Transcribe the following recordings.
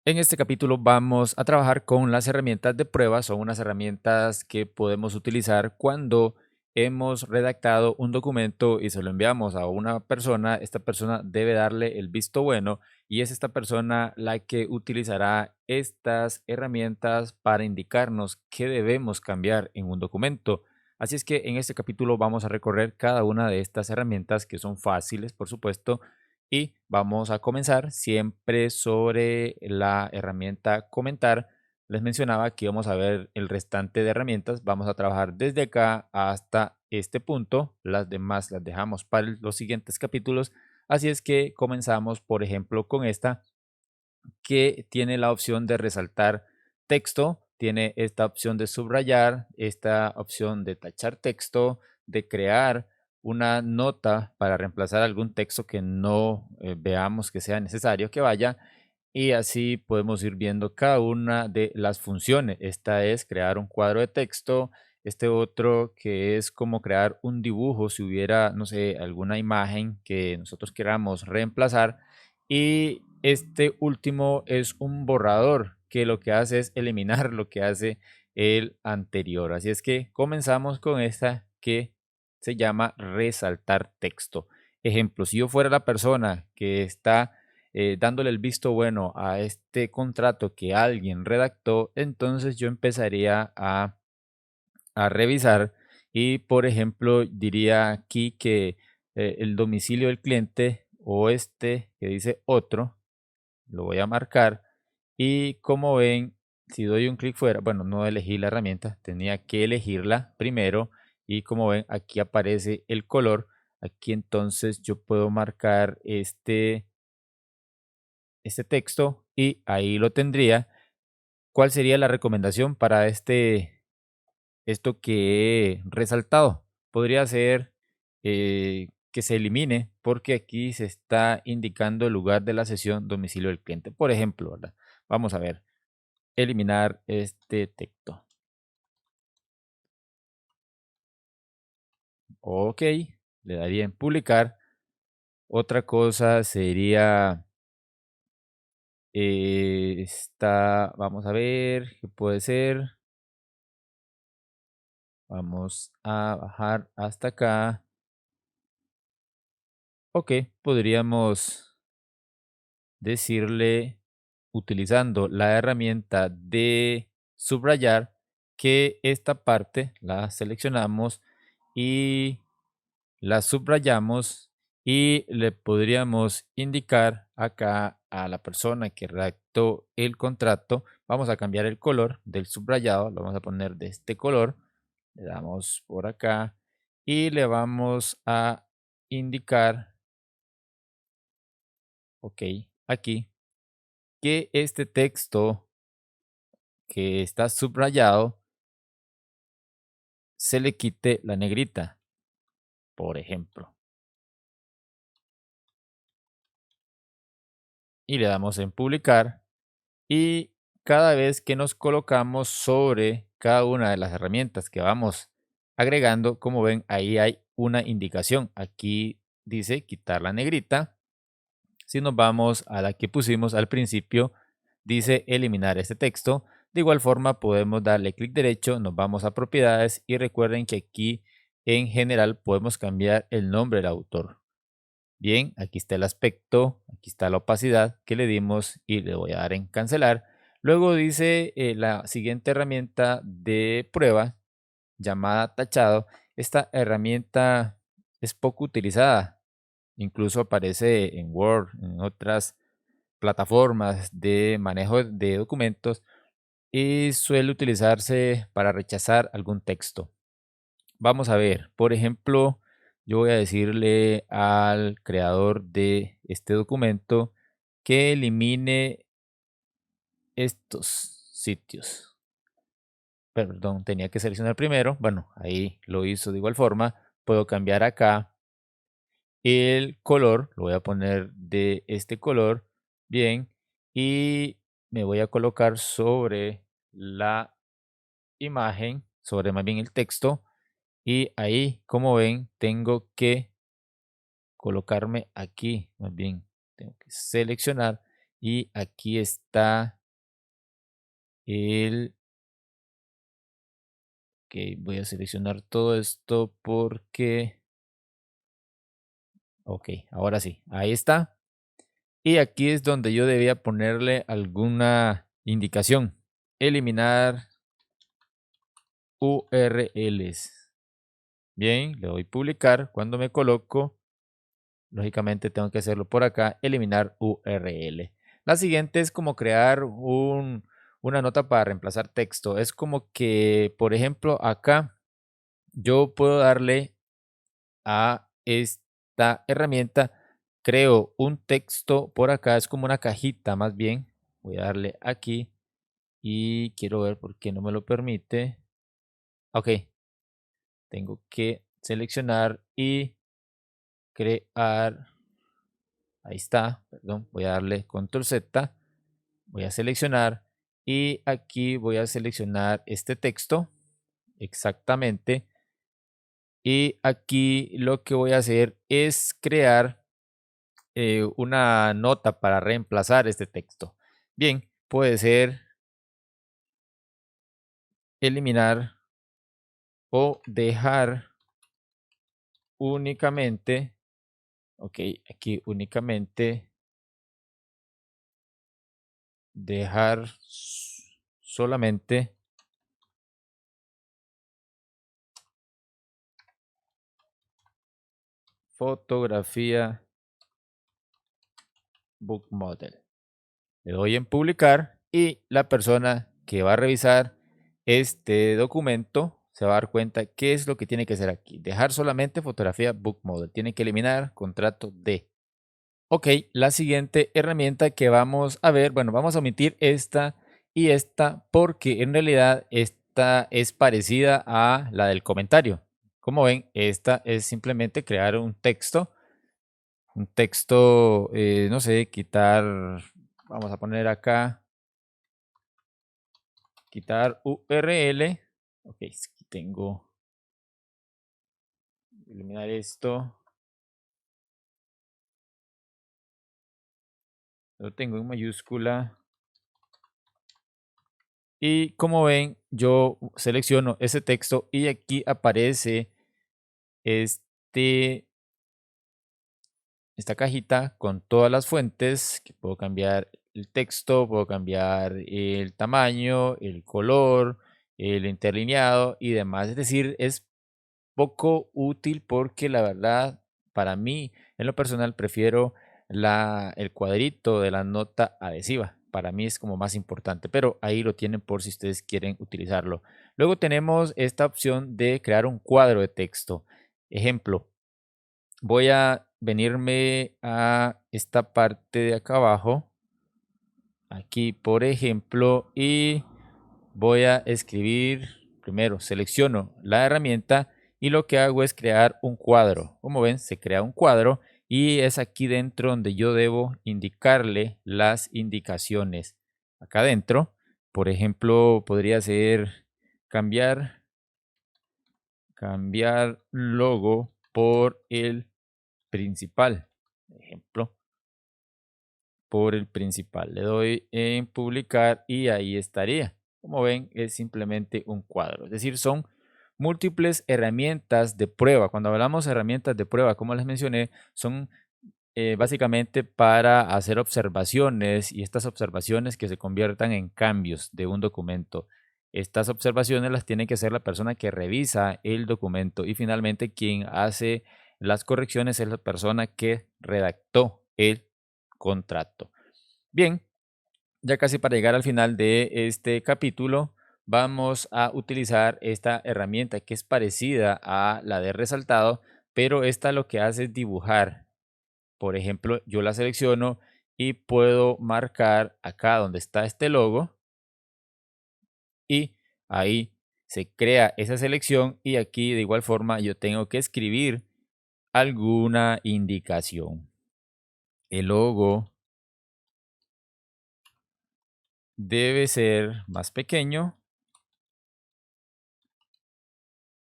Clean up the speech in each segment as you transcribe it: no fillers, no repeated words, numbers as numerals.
En este capítulo vamos a trabajar con las herramientas de prueba. Son unas herramientas que podemos utilizar cuando hemos redactado un documento y se lo enviamos a una persona. Esta persona debe darle el visto bueno y es esta persona la que utilizará estas herramientas para indicarnos qué debemos cambiar en un documento. Así es que en este capítulo vamos a recorrer cada una de estas herramientas que son fáciles, por supuesto, y vamos a comenzar siempre sobre la herramienta comentar. Les mencionaba que íbamos a ver el restante de herramientas. Vamos a trabajar desde acá hasta este punto. Las demás las dejamos para los siguientes capítulos. Así es que comenzamos, por ejemplo, con esta que tiene la opción de resaltar texto, tiene esta opción de subrayar, esta opción de tachar texto, de crear una nota para reemplazar algún texto que no veamos que sea necesario que vaya. Y así podemos ir viendo cada una de las funciones. Esta es crear un cuadro de texto. Este otro que es como crear un dibujo si hubiera, no sé, alguna imagen que nosotros queramos reemplazar. Y este último es un borrador que lo que hace es eliminar lo que hace el anterior. Así es que comenzamos con esta que se llama resaltar texto. Ejemplo, si yo fuera la persona que está dándole el visto bueno a este contrato que alguien redactó, entonces yo empezaría a revisar y, por ejemplo, diría aquí que el domicilio del cliente o este que dice otro, lo voy a marcar y como ven, si doy un clic fuera, bueno, no elegí la herramienta, tenía que elegirla primero y como ven, aquí aparece el color. Aquí entonces yo puedo marcar este texto y ahí lo tendría. ¿Cuál sería la recomendación para esto que he resaltado? Podría ser que se elimine porque aquí se está indicando el lugar de la sesión domicilio del cliente. Por ejemplo, ¿verdad? Vamos a ver, eliminar este texto. Ok, le daría en publicar. Otra cosa sería esta, vamos a ver, ¿qué puede ser? Vamos a bajar hasta acá. Ok, podríamos decirle, utilizando la herramienta de subrayar, que esta parte la seleccionamos y la subrayamos y le podríamos indicar acá a la persona que redactó el contrato. Vamos a cambiar el color del subrayado, lo vamos a poner de este color. Le damos por acá y le vamos a indicar, ok, aquí, que este texto que está subrayado se le quite la negrita, por ejemplo. Y le damos en publicar. Y cada vez que nos colocamos sobre cada una de las herramientas que vamos agregando, como ven, ahí hay una indicación. Aquí dice quitar la negrita. Si nos vamos a la que pusimos al principio, dice eliminar este texto. De igual forma, podemos darle clic derecho, nos vamos a propiedades y recuerden que aquí en general podemos cambiar el nombre del autor. Bien, aquí está el aspecto, aquí está la opacidad que le dimos y le voy a dar en cancelar. Luego dice la siguiente herramienta de prueba llamada tachado. Esta herramienta es poco utilizada, incluso aparece en Word, en otras plataformas de manejo de documentos y suele utilizarse para rechazar algún texto. Vamos a ver, por ejemplo, yo voy a decirle al creador de este documento que elimine estos sitios. Perdón, tenía que seleccionar primero. Bueno, ahí lo hizo de igual forma. Puedo cambiar acá el color, lo voy a poner de este color. Bien, y me voy a colocar sobre la imagen, sobre más bien el texto. Y ahí, como ven, tengo que colocarme aquí, más bien tengo que seleccionar y aquí está el... Ok, voy a seleccionar todo esto porque... Ok, ahora sí, ahí está. Y aquí es donde yo debía ponerle alguna indicación. Eliminar URLs. Bien, le doy publicar. Cuando me coloco, lógicamente tengo que hacerlo por acá, eliminar URL. La siguiente es como crear una nota para reemplazar texto. Es como que, por ejemplo, acá yo puedo darle a esta herramienta, creo un texto por acá, es como una cajita más bien. Voy a darle aquí y quiero ver por qué no me lo permite. Ok, tengo que seleccionar y crear. Ahí está, perdón, voy a darle control Z, voy a seleccionar y aquí voy a seleccionar este texto exactamente. Y aquí lo que voy a hacer es crear una nota para reemplazar este texto. Bien, puede ser eliminar o dejar únicamente, ok, aquí únicamente dejar solamente fotografía book model. Le doy en publicar y la persona que va a revisar este documento se va a dar cuenta qué es lo que tiene que hacer aquí. Dejar solamente fotografía book model. Tiene que eliminar contrato de. Ok, la siguiente herramienta que vamos a ver, bueno, vamos a omitir esta y esta porque en realidad esta es parecida a la del comentario. Como ven, esta es simplemente crear un texto, no sé, quitar, vamos a poner acá, quitar URL. Ok, aquí tengo, eliminar esto, lo tengo en mayúscula. Y como ven, yo selecciono ese texto y aquí aparece este, esta cajita con todas las fuentes que puedo cambiar el texto, puedo cambiar el tamaño, el color, el interlineado y demás. Es decir, es poco útil porque la verdad, para mí, en lo personal, prefiero el cuadrito de la nota adhesiva. Para mí es como más importante, pero ahí lo tienen por si ustedes quieren utilizarlo. Luego tenemos esta opción de crear un cuadro de texto. Ejemplo, voy a venirme a esta parte de acá abajo, aquí por ejemplo, y voy a escribir, primero selecciono la herramienta y lo que hago es crear un cuadro. Como ven, se crea un cuadro y es aquí dentro donde yo debo indicarle las indicaciones. Acá adentro, por ejemplo, podría ser cambiar, cambiar logo por el principal. Ejemplo, por el principal. Le doy en publicar y ahí estaría. Como ven, es simplemente un cuadro. Es decir, son múltiples herramientas de prueba. Cuando hablamos de herramientas de prueba, como les mencioné, son básicamente para hacer observaciones y estas observaciones que se conviertan en cambios de un documento. Estas observaciones las tiene que hacer la persona que revisa el documento y finalmente quien hace las correcciones es la persona que redactó el contrato. Bien, ya casi para llegar al final de este capítulo, vamos a utilizar esta herramienta que es parecida a la de resaltado, pero esta lo que hace es dibujar. Por ejemplo, yo la selecciono y puedo marcar acá donde está este logo y ahí se crea esa selección y aquí de igual forma yo tengo que escribir alguna indicación. El logo debe ser más pequeño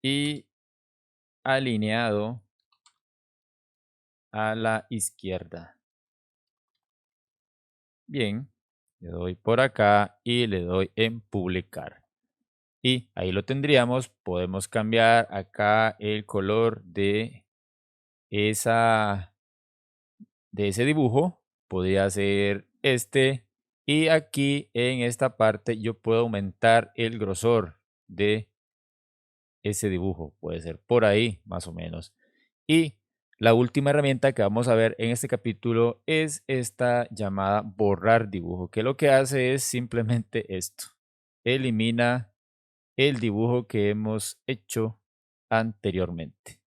y alineado a la izquierda. Bien, Le doy por acá y le doy en publicar. Y ahí lo tendríamos. Podemos cambiar acá el color esa, de ese dibujo. Podría ser este. Y aquí en esta parte yo puedo aumentar el grosor de ese dibujo. Puede ser por ahí, más o menos. Y la última herramienta que vamos a ver en este capítulo es esta llamada borrar dibujo, que lo que hace es simplemente esto. Elimina el dibujo que hemos hecho anteriormente.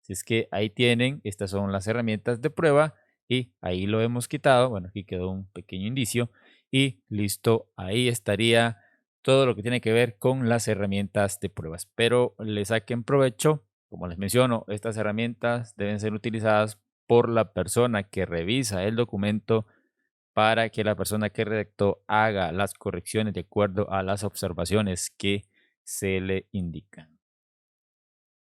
Si es que ahí tienen, estas son las herramientas de prueba y ahí lo hemos quitado. Bueno, aquí quedó un pequeño indicio y listo, ahí estaría todo lo que tiene que ver con las herramientas de prueba. Espero le saquen provecho. Como les menciono, estas herramientas deben ser utilizadas por la persona que revisa el documento para que la persona que redactó haga las correcciones de acuerdo a las observaciones que se le indican.